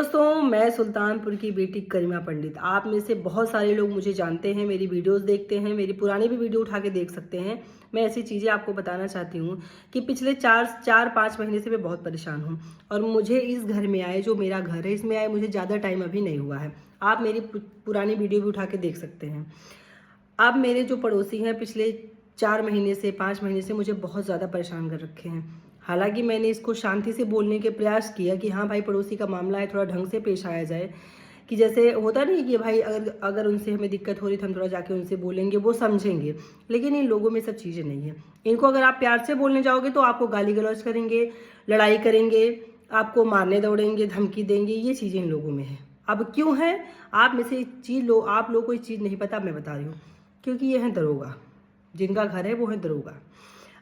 दोस्तों, मैं सुल्तानपुर की बेटी करीमा पंडित। आप में से बहुत सारे लोग मुझे जानते हैं, मेरी वीडियोस देखते हैं, मेरी पुरानी भी वीडियो उठा के देख सकते हैं। मैं ऐसी चीज़ें आपको बताना चाहती हूँ कि पिछले 4-5 महीने से मैं बहुत परेशान हूँ और मुझे इस घर में आए, जो मेरा घर है, इसमें आए मुझे ज़्यादा टाइम अभी नहीं हुआ है। आप मेरी पुरानी वीडियो भी उठा के देख सकते हैं। अब मेरे जो पड़ोसी हैं, पिछले 4 महीने से 5 महीने से मुझे बहुत ज़्यादा परेशान कर रखे हैं। हालांकि मैंने इसको शांति से बोलने के प्रयास किया कि हाँ भाई, पड़ोसी का मामला है, थोड़ा ढंग से पेश आया जाए, कि जैसे होता नहीं कि भाई अगर अगर उनसे हमें दिक्कत हो रही तो हम थोड़ा जाके उनसे बोलेंगे, वो समझेंगे। लेकिन इन लोगों में सब चीज़ें नहीं है। इनको अगर आप प्यार से बोलने जाओगे तो आपको गाली गलौज करेंगे, लड़ाई करेंगे, आपको मारने दौड़ेंगे, धमकी देंगे। ये चीज़ें इन लोगों में है। अब क्यों है? आप में से आप लोगों को ये चीज़ नहीं पता, मैं बता रही हूँ। क्योंकि ये है दरोगा, जिनका घर है वो है दरोगा।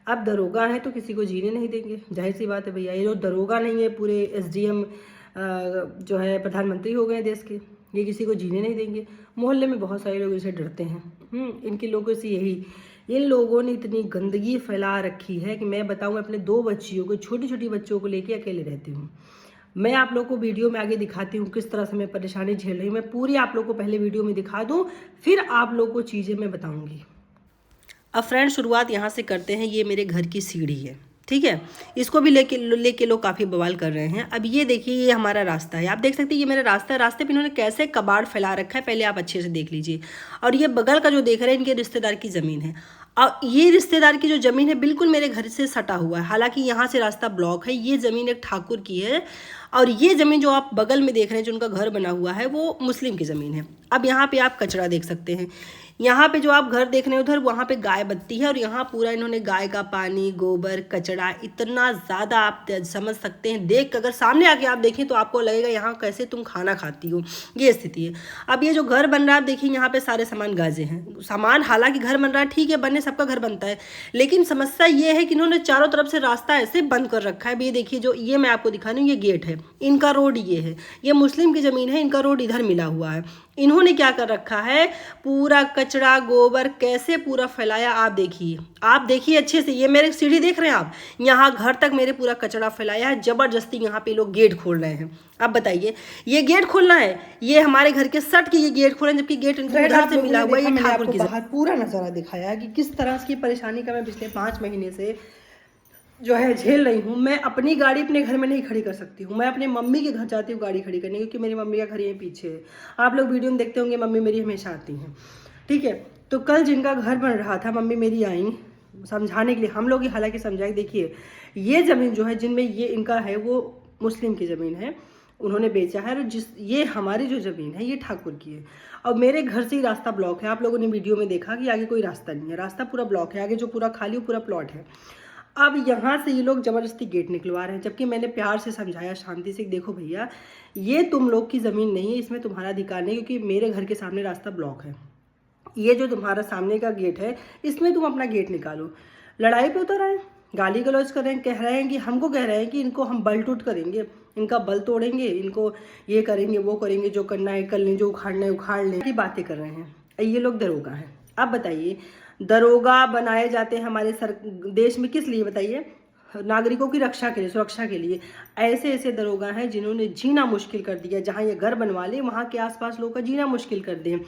अब दरोगा है तो किसी को जीने नहीं देंगे, जाहिर सी बात है भैया। ये जो दरोगा नहीं है, पूरे एसडीएम जो है प्रधानमंत्री हो गए देश के, ये किसी को जीने नहीं देंगे। मोहल्ले में बहुत सारे लोग इसे डरते हैं। इनके लोगों से इन लोगों ने इतनी गंदगी फैला रखी है कि मैं बताऊँ, अपने 2 बच्चियों को, छोटी छोटी बच्चों को लेके अकेले रहती हूँ। मैं आप लोग को वीडियो में आगे दिखाती हूँ किस तरह से मैं परेशानी झेल रही हूँ। मैं पूरी आप लोग को पहले वीडियो में दिखा दूँ, फिर आप लोग को चीज़ें मैं बताऊँगी। अब फ्रेंड, शुरुआत यहाँ से करते हैं। ये मेरे घर की सीढ़ी है, ठीक है। इसको भी लेके लोग काफ़ी बवाल कर रहे हैं। अब ये देखिए, ये हमारा रास्ता है, आप देख सकते हैं, ये मेरा रास्ता है। रास्ते पे इन्होंने कैसे कबाड़ फैला रखा है, पहले आप अच्छे से देख लीजिए। और ये बगल का जो देख रहे हैं, इनके रिश्तेदार की ज़मीन है। और ये रिश्तेदार की जो ज़मीन है बिल्कुल मेरे घर से सटा हुआ है। हालांकि यहाँ से रास्ता ब्लॉक है। ये ज़मीन एक ठाकुर की है और ये ज़मीन जो आप बगल में देख रहे हैं, जो उनका घर बना हुआ है, वो मुस्लिम की ज़मीन है। अब यहाँ पे आप कचरा देख सकते हैं। यहाँ पे जो आप घर देख रहे हैं उधर, वहाँ पे गाय बत्ती है और यहाँ पूरा इन्होंने गाय का पानी, गोबर, कचरा, इतना ज़्यादा आप समझ सकते हैं। देख अगर सामने आके आप देखें तो आपको लगेगा यहाँ कैसे तुम खाना खाती हो, ये स्थिति है। अब ये जो घर बन रहा है, आप देखिए यहाँ पे सारे सामान गाजे हैं। सामान, हालांकि घर बन रहा है, ठीक है, बनने सबका घर बनता है, लेकिन समस्या ये है कि इन्होंने चारों तरफ से रास्ता ऐसे बंद कर रखा है। ये देखिए, जो ये मैं आपको दिखा रही हूँ, ये गेट है, इनका रोड ये है। ये मुस्लिम की ज़मीन है, इनका रोड इधर मिला हुआ है। इन्होंने क्या कर रखा है, पूरा कचरा, गोबर कैसे पूरा फैलाया। आप देखिए अच्छे से। ये मेरे सीढ़ी देख रहे हैं आप, यहाँ घर तक मेरे पूरा कचरा फैलाया है। जबरदस्ती यहाँ पे लोग गेट खोल रहे हैं। अब बताइए, ये गेट खोलना है, ये हमारे घर के सट के ये गेट खोले, जबकि गेट इनको उधर से मिला हुआ है। ये ठाकुर की बाहर पूरा नजारा दिखाया कि किस तरह की परेशानी का मैं पिछले 5 महीने से जो है झेल रही हूँ। मैं अपनी गाड़ी अपने घर में नहीं खड़ी कर सकती हूँ। मैं अपने मम्मी के घर जाती हूँ गाड़ी खड़ी करने, क्योंकि मेरी मम्मी का घर यहीं पीछे है। आप लोग वीडियो में देखते होंगे, मम्मी मेरी हमेशा आती हैं, ठीक है। तो कल जिनका घर बन रहा था, मम्मी मेरी आई समझाने के लिए। हम लोग ये हालांकि समझाए, देखिए ये ज़मीन जो है, जिनमें ये इनका है, वो मुस्लिम की ज़मीन है, उन्होंने बेचा है। और ये हमारी जो ज़मीन है, ये ठाकुर की है। और मेरे घर से ही रास्ता ब्लॉक है। आप लोगों ने वीडियो में देखा कि आगे कोई रास्ता नहीं है, रास्ता पूरा ब्लॉक है। आगे जो पूरा खाली, वो पूरा प्लॉट है। अब यहाँ से ये लोग जबरदस्ती गेट निकलवा रहे हैं, जबकि मैंने प्यार से समझाया, शांति से, देखो भैया, ये तुम लोग की ज़मीन नहीं है, इसमें तुम्हारा अधिकार नहीं, क्योंकि मेरे घर के सामने रास्ता ब्लॉक है। ये जो तुम्हारा सामने का गेट है, इसमें तुम अपना गेट निकालो। लड़ाई पे उतर आए, गाली गलौज कर रहे हैं, कह रहे हैं कि हमको कह रहे हैं कि इनको हम बल टूट करेंगे, इनका बल तोड़ेंगे, इनको ये करेंगे, वो करेंगे, जो करना है कर लें, जो उखाड़ना है उखाड़ लें, की बातें कर रहे हैं। ये लोग दरोगा हैं। अब बताइए, दरोगा बनाए जाते हैं हमारे देश में किस लिए बताइए? नागरिकों की रक्षा के लिए, सुरक्षा के लिए। ऐसे ऐसे दरोगा हैं जिन्होंने जीना मुश्किल कर दिया। जहाँ ये घर बनवा ले, वहाँ के आसपास लोगों का जीना मुश्किल कर दें।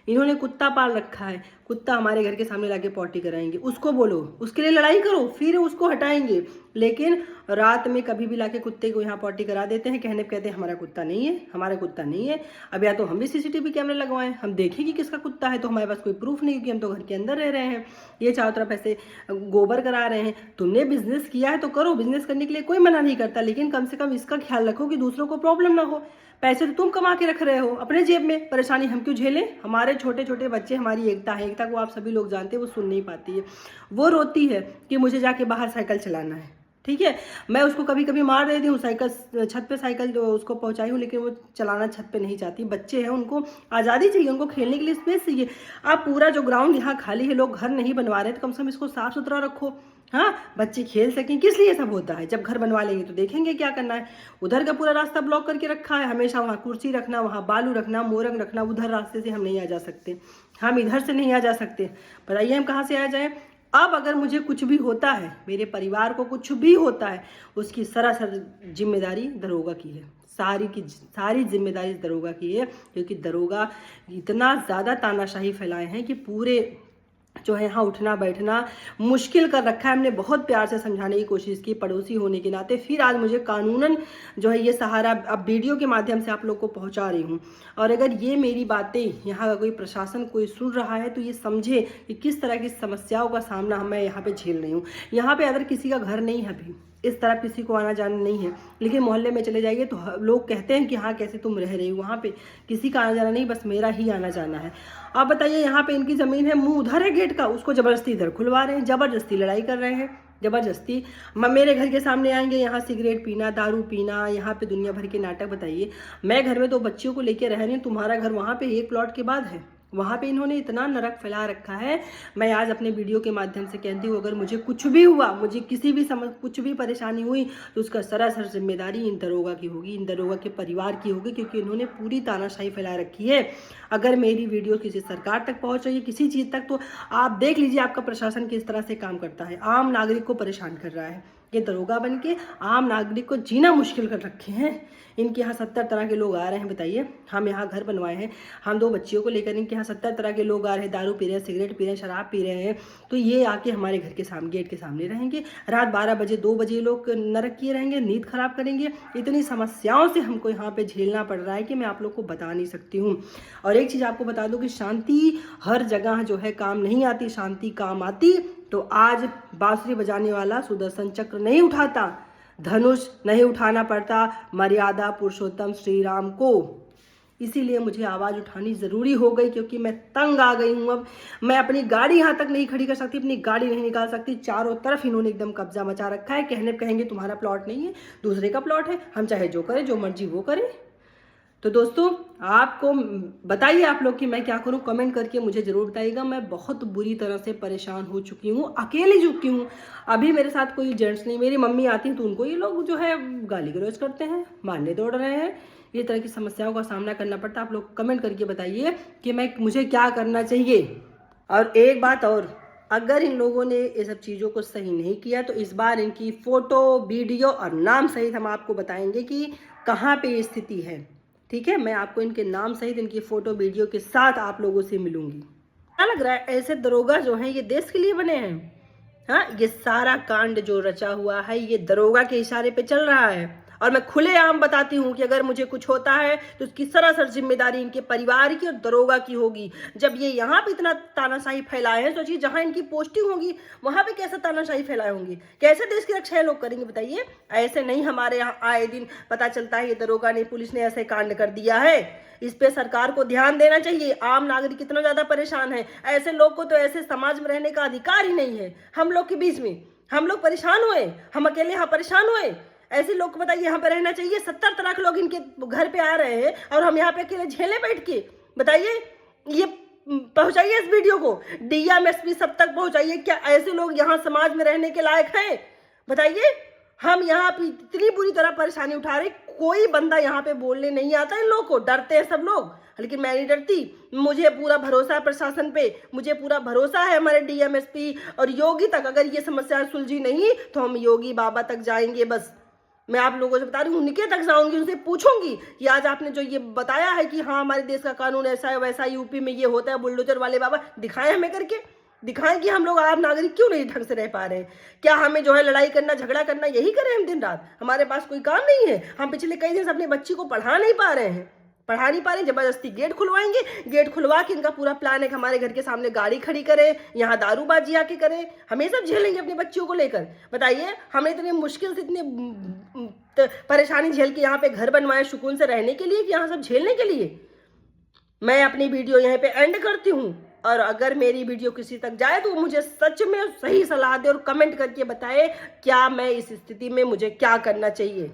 इन्होंने कुत्ता पाल रखा है, कुत्ता हमारे घर के सामने लाके पॉटी कराएंगे। उसको बोलो, उसके लिए लड़ाई करो, फिर उसको हटाएंगे। लेकिन रात में कभी भी लाके कुत्ते को यहाँ पॉटी करा देते हैं, कहते हैं हमारा कुत्ता नहीं है, हमारा कुत्ता नहीं है। अब या तो हम भी सीसीटीवी कैमरे लगवाएं, हम देखें कि किसका कुत्ता है, तो हमारे पास कोई प्रूफ नहीं, क्योंकि हम तो घर के अंदर रह रहे हैं। ये चारों तरफ ऐसे गोबर करा रहे हैं। तुमने बिजनेस किया है तो करो, बिजनेस करने के लिए कोई मना नहीं करता, लेकिन कम से कम इसका ख्याल रखो कि दूसरों को प्रॉब्लम ना हो। पैसे तो तुम कमा के रख रहे हो अपने जेब में, परेशानी हम क्यों झेलें? हमारे छोटे छोटे बच्चे, हमारी एकता है, एकता को आप सभी लोग जानते हैं, वो सुन नहीं पाती है। वो रोती है कि मुझे जाके बाहर साइकिल चलाना है, ठीक है। मैं उसको कभी कभी मार देती हूँ, साइकिल छत पे साइकिल जो उसको पहुँचाई हूँ, लेकिन वो चलाना छत पे नहीं चाहती। बच्चे हैं, उनको आज़ादी चाहिए, उनको खेलने के लिए स्पेस चाहिए। आप पूरा जो ग्राउंड यहाँ खाली है, लोग घर नहीं बनवा रहे, तो कम से कम इसको साफ सुथरा रखो। हाँ, बच्चे खेल सकें, किस लिए सब होता है? जब घर बनवा लेंगे तो देखेंगे क्या करना है। उधर का पूरा रास्ता ब्लॉक करके रखा है, हमेशा वहाँ कुर्सी रखना, वहाँ बालू रखना, मोरंग रखना। उधर रास्ते से हम नहीं आ जा सकते, हम इधर से नहीं आ जा सकते। बताइए हम कहाँ से आ जाएं? अब अगर मुझे कुछ भी होता है, मेरे परिवार को कुछ भी होता है, उसकी सरासर जिम्मेदारी दरोगा की है। सारी जिम्मेदारी दरोगा की है, क्योंकि दरोगा इतना ज़्यादा तानाशाही फैलाए हैं कि पूरे जो है यहाँ उठना बैठना मुश्किल कर रखा है। हमने बहुत प्यार से समझाने की कोशिश की पड़ोसी होने के नाते, फिर आज मुझे कानूनन जो है ये सहारा अब वीडियो के माध्यम से आप लोग को पहुंचा रही हूँ। और अगर ये मेरी बातें यहाँ का कोई प्रशासन कोई सुन रहा है तो ये समझे कि किस तरह की समस्याओं का सामना मैं यहाँ पे झेल रही हूँ। यहाँ पे अगर किसी का घर नहीं है अभी, इस तरह किसी को आना जाना नहीं है, लेकिन मोहल्ले में चले जाइए तो लोग कहते हैं कि हाँ कैसे तुम रह रही हो, वहाँ पे किसी का आना जाना नहीं, बस मेरा ही आना जाना है। आप बताइए, यहाँ पे इनकी ज़मीन है, मुंह उधर है गेट का, उसको ज़बरदस्ती इधर खुलवा रहे हैं, ज़बरदस्ती लड़ाई कर रहे हैं, ज़बरदस्ती मेरे घर के सामने आएंगे, यहाँ सिगरेट पीना, दारू पीना, यहाँ पे दुनिया भर के नाटक। बताइए, मैं घर में 2 बच्चियों को लेकर रह रही हूँ, तुम्हारा घर वहाँ पे 1 प्लॉट के बाद है, वहाँ पे इन्होंने इतना नरक फैला रखा है। मैं आज अपने वीडियो के माध्यम से कहती हूँ, अगर मुझे कुछ भी हुआ, मुझे किसी भी कुछ भी परेशानी हुई तो उसका सरासर जिम्मेदारी इन दरोगा की होगी, इन दरोगा के परिवार की होगी, क्योंकि इन्होंने पूरी तानाशाही फैला रखी है। अगर मेरी वीडियो किसी सरकार तक पहुँच रही है, किसी चीज़ तक, तो आप देख लीजिए आपका प्रशासन किस तरह से काम करता है, आम नागरिक को परेशान कर रहा है। ये दरोगा बन के आम नागरिक को जीना मुश्किल कर रखे हैं। इनके यहाँ 70 तरह के लोग आ रहे हैं। बताइए, हम यहाँ घर बनवाए हैं, हम 2 बच्चियों को लेकर इनके यहाँ 70 तरह के लोग आ रहे हैं, दारू पी रहे हैं, सिगरेट पी रहे हैं, शराब पी रहे हैं, तो ये आके हमारे घर के सामने गेट के सामने रहेंगे। रात 12 बजे 2 बजे लोग नरक किए रहेंगे, नींद खराब करेंगे। इतनी समस्याओं से हमको यहाँ पे झेलना पड़ रहा है कि मैं आप लोग को बता नहीं सकती हूँ। और एक चीज़ आपको बता दूँ कि शांति हर जगह जो है काम नहीं आती, शांति काम आती तो आज बांसुरी बजाने वाला सुदर्शन चक्र नहीं उठाता, धनुष नहीं उठाना पड़ता मर्यादा पुरुषोत्तम श्री राम को। इसीलिए मुझे आवाज़ उठानी ज़रूरी हो गई, क्योंकि मैं तंग आ गई हूँ। अब मैं अपनी गाड़ी यहाँ तक नहीं खड़ी कर सकती, अपनी गाड़ी नहीं निकाल सकती। चारों तरफ इन्होंने एकदम कब्जा मचा रखा है। कहेंगे तुम्हारा प्लॉट नहीं है, दूसरे का प्लॉट है, हम चाहे जो करें, जो मर्जी वो करें। तो दोस्तों, आपको बताइए आप लोग कि मैं क्या करूं, कमेंट करके मुझे ज़रूर बताइएगा। मैं बहुत बुरी तरह से परेशान हो चुकी हूं, अकेली चुकी हूं। अभी मेरे साथ कोई जेंट्स नहीं, मेरी मम्मी आती हैं तो उनको ये लोग जो है गाली गलौज करते हैं, मारने दौड़ रहे हैं। ये तरह की समस्याओं का सामना करना पड़ता है। आप लोग कमेंट करके बताइए कि मुझे क्या करना चाहिए। और एक बात और, अगर इन लोगों ने ये सब चीज़ों को सही नहीं किया तो इस बार इनकी फ़ोटो, वीडियो और नाम सहित हम आपको बताएंगे कि कहाँ पर ये स्थिति है। ठीक है, मैं आपको इनके नाम सहित इनकी फोटो वीडियो के साथ आप लोगों से मिलूंगी। क्या लग रहा है, ऐसे दरोगा जो हैं ये देश के लिए बने हैं? हाँ, ये सारा कांड जो रचा हुआ है ये दरोगा के इशारे पे चल रहा है। और मैं खुलेआम बताती हूँ कि अगर मुझे कुछ होता है तो उसकी सरासर जिम्मेदारी इनके परिवार की और दरोगा की होगी। जब ये यहाँ पे इतना तानाशाही फैलाए हैं, सोचिए जहाँ इनकी पोस्टिंग होगी वहाँ पे कैसे तानाशाही फैलाए होंगी, कैसे देश की रक्षा लोग करेंगे? बताइए, ऐसे नहीं हमारे यहाँ आए दिन पता चलता है ये दरोगा ने, पुलिस ने ऐसे कांड कर दिया है। इस पे सरकार को ध्यान देना चाहिए। आम नागरिक इतना ज्यादा परेशान है, ऐसे लोग को तो ऐसे समाज में रहने का अधिकार ही नहीं है। हम लोग के बीच में हम लोग परेशान हुए, हम अकेले यहाँ परेशान हुए। ऐसे लोग को बताइए यहाँ पे रहना चाहिए? 70 तरह के लोग इनके घर पे आ रहे हैं और हम यहाँ पे अकेले झेले बैठ के। बताइए, ये पहुंचाइए इस वीडियो को, DMSP सब तक पहुंचाइए। क्या ऐसे लोग यहाँ समाज में रहने के लायक हैं? बताइए, हम यहाँ पे इतनी बुरी तरह परेशानी उठा रहे, कोई बंदा यहाँ पे बोलने नहीं आता। इन लोगों को डरते हैं सब लोग, लेकिन मैं नहीं डरती। मुझे पूरा भरोसा है प्रशासन पे, मुझे पूरा भरोसा है हमारे DMSP और योगी तक। अगर ये समस्या सुलझी नहीं तो हम योगी बाबा तक जाएंगे। बस मैं आप लोगों से बता रही हूँ, उनके तक जाऊंगी, उनसे पूछूंगी कि आज आपने जो ये बताया है कि हाँ हमारे देश का कानून ऐसा है वैसा, यूपी में ये होता है, बुलडोजर वाले बाबा दिखाएं, हमें करके दिखाएं कि हम लोग आम नागरिक क्यों नहीं ढंग से रह पा रहे हैं। क्या हमें जो है लड़ाई करना, झगड़ा करना, यही करें हम दिन रात? हमारे पास कोई काम नहीं है? हम पिछले कई दिन से अपने बच्ची को पढ़ा नहीं पा रहे हैं, जबरदस्ती गेट खुलवाएंगे। गेट खुलवा के इनका पूरा प्लान है कि हमारे घर के सामने गाड़ी खड़ी करें, यहाँ दारूबाजी आके करें, हमें सब झेलेंगे अपनी बच्चियों को लेकर। बताइए, हमें इतनी मुश्किल से इतनी परेशानी झेल के यहाँ पे घर बनवाए सुकून से रहने के लिए कि यहाँ सब झेलने के लिए? मैं अपनी वीडियो यहाँ पे एंड करती हूँ। और अगर मेरी वीडियो किसी तक जाए तो मुझे सच में सही सलाह दे और कमेंट करके बताए क्या मैं इस स्थिति में मुझे क्या करना चाहिए।